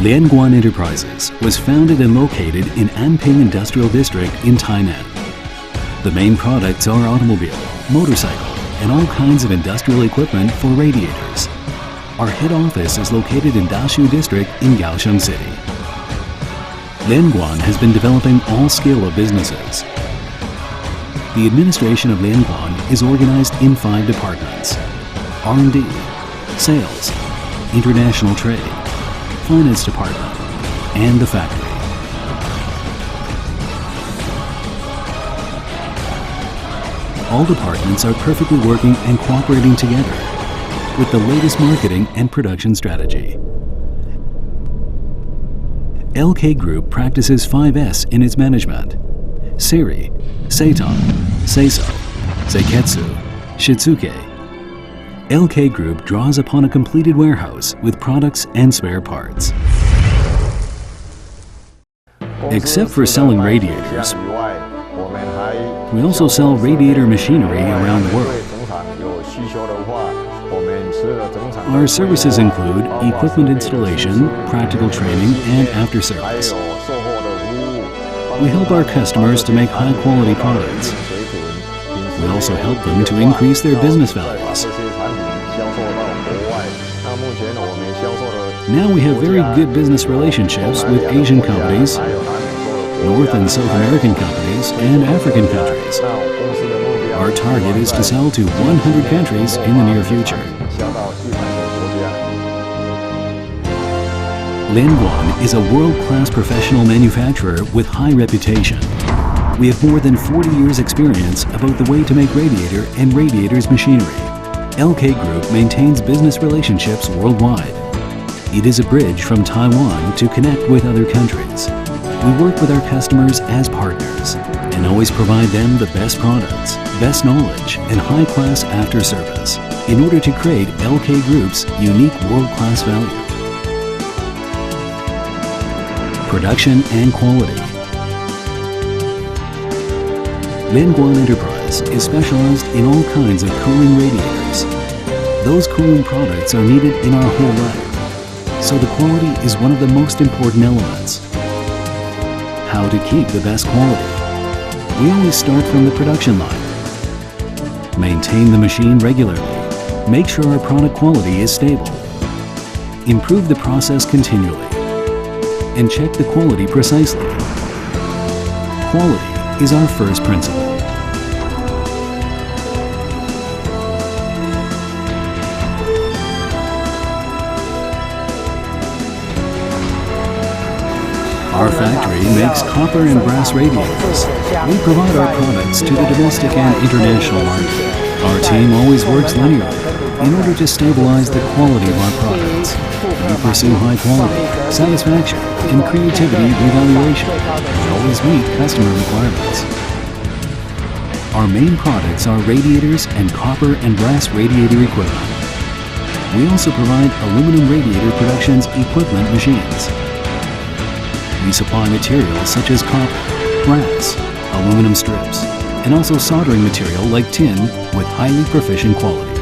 Liankuann Enterprises was founded and located in Anping Industrial District in Tainan. The main products are automobile, motorcycle, and all kinds of industrial equipment for radiators. Our head office is located in Dashu District in Kaohsiung City. Liankuann has been developing all scale of businesses. The administration of Liankuann is organized in 5 departments: R&D, Sales, International Trade, Finance Department, and the factory. All departments are perfectly working and cooperating together with the latest marketing and production strategy. LK Group practices 5S in its management: Seiri, Seiton, Seiso, Seiketsu, Shitsuke. LK Group draws upon a completed warehouse with products and spare parts. Except for selling radiators, we also sell radiator machinery around the world. Our services include equipment installation, practical training, and after-service. We help our customers to make high-quality products. We also help them to increase their business values. Now we have very good business relationships with Asian companies, North and South American companies, and African countries. Our target is to sell to 100 countries in the near future. Liankuann is a world-class professional manufacturer with high reputation. We have more than 40 years' experience about the way to make radiator and radiators machinery. LK Group maintains business relationships worldwide. It is a bridge from Taiwan to connect with other countries. We work with our customers as partners and always provide them the best products, best knowledge, and high-class after-service in order to create LK Group's unique world-class value. Production and quality. Liankuann Enterprise is specialized in all kinds of cooling radiators. Those cooling products are needed in our whole life, so the quality is one of the most important elements. How to keep the best quality? We always start from the production line. Maintain the machine regularly. Make sure our product quality is stable. Improve the process continually. And check the quality precisely. Quality is our first principle. Our factory makes copper and brass radiators. We provide our products to the domestic and international market. Our team always works linearly in order to stabilize the quality of our products. We pursue high quality, satisfaction, and creativity evaluation and always meet customer requirements. Our main products are radiators and copper and brass radiator equipment. We also provide aluminum radiator production's equipment machines. We supply materials such as copper, brass, aluminum strips, and also soldering material like tin with highly proficient quality.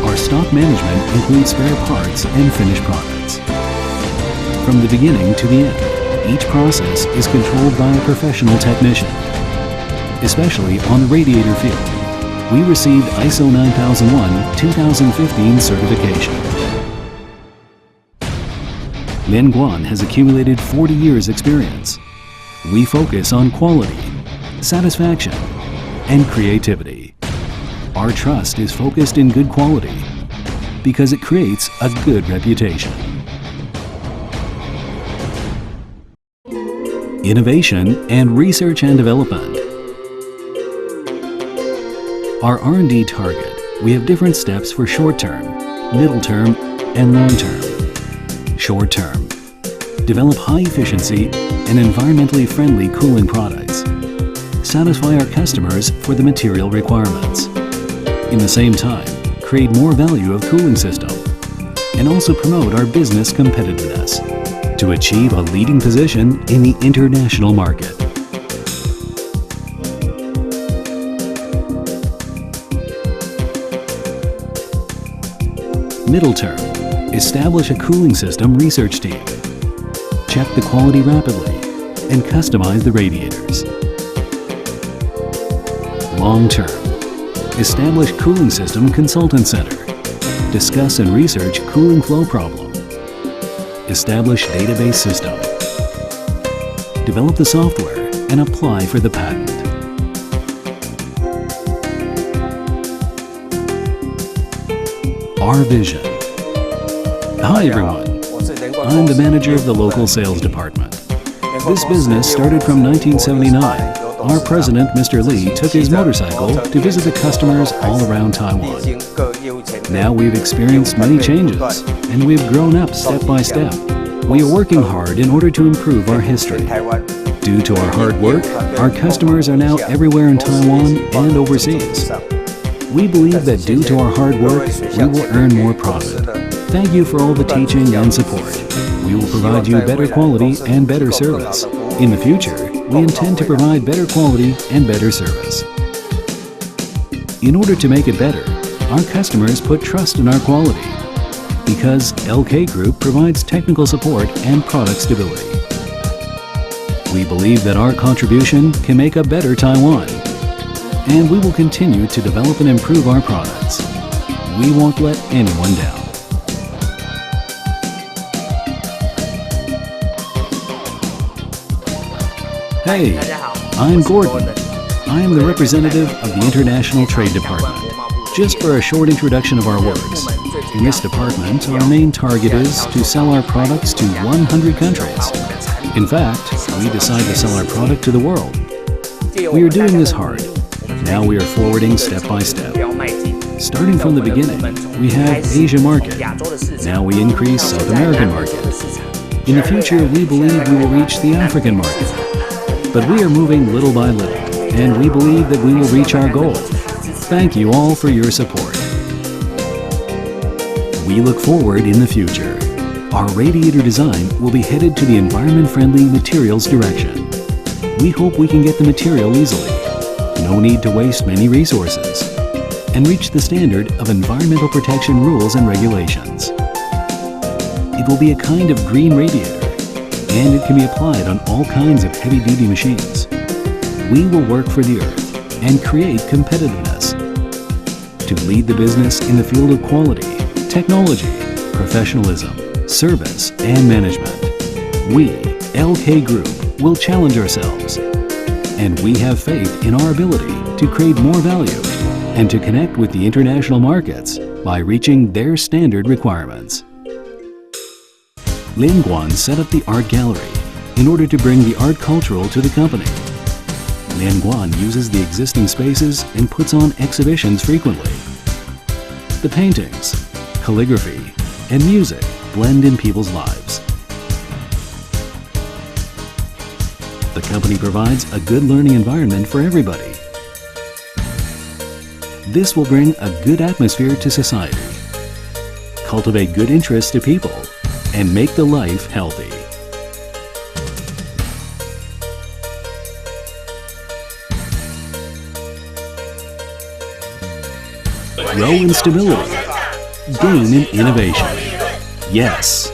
Our stock management includes spare parts and finished products. From the beginning to the end, each process is controlled by a professional technician. Especially on the radiator field, we received ISO 9001-2015 certification. Liankuann has accumulated 40 years' experience. We focus on quality, satisfaction, and creativity. Our trust is focused in good quality because it creates a good reputation. Innovation and research and development. Our R&D target, we have different steps for short-term, middle-term, and long-term. Short-term, develop high-efficiency and environmentally friendly cooling products. Satisfy our customers for the material requirements. In the same time, create more value of cooling system and also promote our business competitiveness to achieve a leading position in the international market. Middle term, Establish a cooling system research team. Check the quality rapidly and customize the radiators. Long term. Establish cooling system consultant center. Discuss and research cooling flow problem. Establish database system. Develop the software and apply for the patent. Our vision. Hi everyone. I'm the manager of the local sales department. This business started from 1979. Our president, Mr. Lee, took his motorcycle to visit the customers all around Taiwan. Now we've experienced many changes, and we've grown up step by step. We are working hard in order to improve our history. Due to our hard work, our customers are now everywhere in Taiwan and overseas. We believe that due to our hard work, we will earn more profit. Thank you for all the teaching and support. We will provide you better quality and better service. In the future, we intend to provide better quality and better service. In order to make it better, our customers put trust in our quality because LK Group provides technical support and product stability. We believe that our contribution can make a better Taiwan, and we will continue to develop and improve our products. We won't let anyone down. Hey, I'm Gordon. I am the representative of the International Trade Department. Just for a short introduction of our works. In this department, our main target is to sell our products to 100 countries. In fact, we decide to sell our product to the world. We are doing this hard. Now we are forwarding step by step. Starting from the beginning, we have Asia market. Now we increase South American market. In the future, we believe we will reach the African market. But we are moving little by little, and we believe that we will reach our goal. Thank you all for your support. We look forward in the future. Our radiator design will be headed to the environment-friendly materials direction. We hope we can get the material easily, no need to waste many resources, and reach the standard of environmental protection rules and regulations. It will be a kind of green radiator, and it can be applied on all kinds of heavy-duty machines. We will work for the Earth and create competitiveness to lead the business in the field of quality, technology, professionalism, service, and management. We, LK Group, will challenge ourselves, and we have faith in our ability to create more value and to connect with the international markets by reaching their standard requirements. Liankuann set up the art gallery in order to bring the art cultural to the company. Liankuann uses the existing spaces and puts on exhibitions frequently. The paintings, calligraphy, and music blend in people's lives. The company provides a good learning environment for everybody. This will bring a good atmosphere to society, cultivate good interests to people, and make the life healthy. Grow in stability. Gain in innovation. Yes,